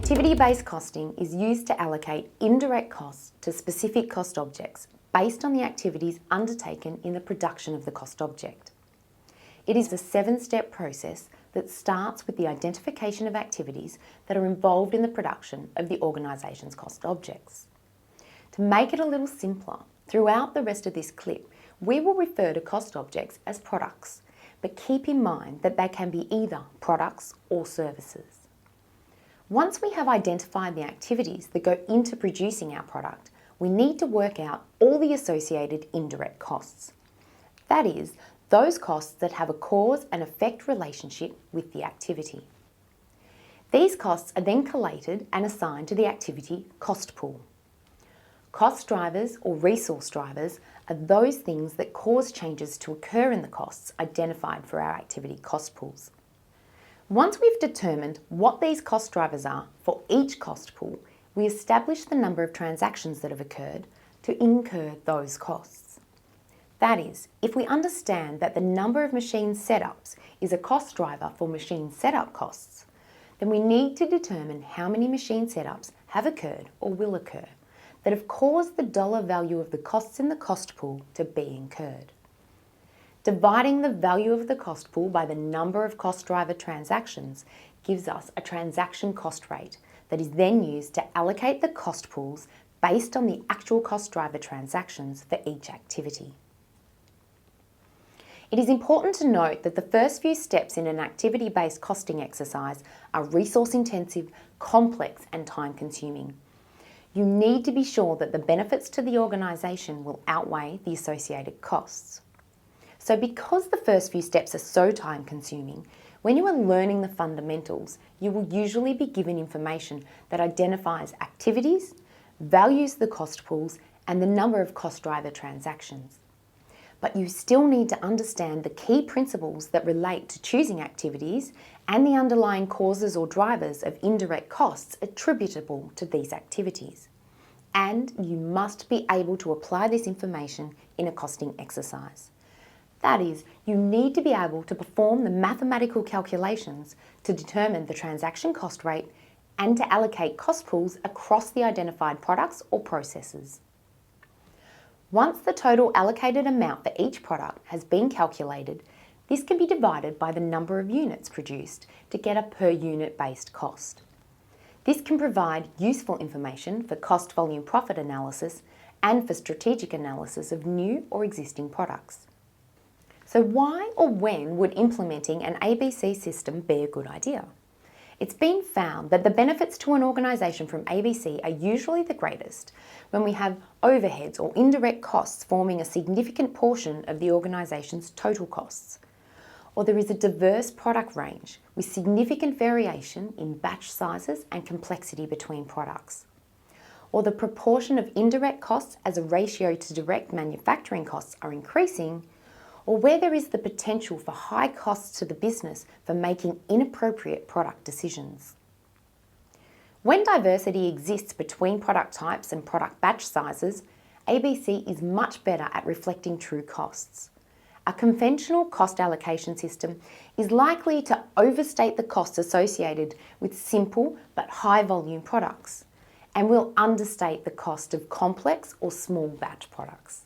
Activity-based costing is used to allocate indirect costs to specific cost objects based on the activities undertaken in the production of the cost object. It is a 7-step process that starts with the identification of activities that are involved in the production of the organisation's cost objects. To make it a little simpler, throughout the rest of this clip, we will refer to cost objects as products, but keep in mind that they can be either products or services. Once we have identified the activities that go into producing our product, we need to work out all the associated indirect costs. That is, those costs that have a cause and effect relationship with the activity. These costs are then collated and assigned to the activity cost pool. Cost drivers or resource drivers are those things that cause changes to occur in the costs identified for our activity cost pools. Once we've determined what these cost drivers are for each cost pool, we establish the number of transactions that have occurred to incur those costs. That is, if we understand that the number of machine setups is a cost driver for machine setup costs, then we need to determine how many machine setups have occurred or will occur that have caused the dollar value of the costs in the cost pool to be incurred. Dividing the value of the cost pool by the number of cost driver transactions gives us a transaction cost rate that is then used to allocate the cost pools based on the actual cost driver transactions for each activity. It is important to note that the first few steps in an activity-based costing exercise are resource-intensive, complex and time-consuming. You need to be sure that the benefits to the organisation will outweigh the associated costs. So because the first few steps are so time-consuming, when you are learning the fundamentals, you will usually be given information that identifies activities, values the cost pools, and the number of cost driver transactions. But you still need to understand the key principles that relate to choosing activities and the underlying causes or drivers of indirect costs attributable to these activities. And you must be able to apply this information in a costing exercise. That is, you need to be able to perform the mathematical calculations to determine the transaction cost rate and to allocate cost pools across the identified products or processes. Once the total allocated amount for each product has been calculated, this can be divided by the number of units produced to get a per unit based cost. This can provide useful information for cost volume profit analysis and for strategic analysis of new or existing products. So why or when would implementing an ABC system be a good idea? It's been found that the benefits to an organisation from ABC are usually the greatest when we have overheads or indirect costs forming a significant portion of the organisation's total costs, or there is a diverse product range with significant variation in batch sizes and complexity between products, or the proportion of indirect costs as a ratio to direct manufacturing costs are increasing, or where there is the potential for high costs to the business for making inappropriate product decisions. When diversity exists between product types and product batch sizes, ABC is much better at reflecting true costs. A conventional cost allocation system is likely to overstate the costs associated with simple but high volume products and will understate the cost of complex or small batch products.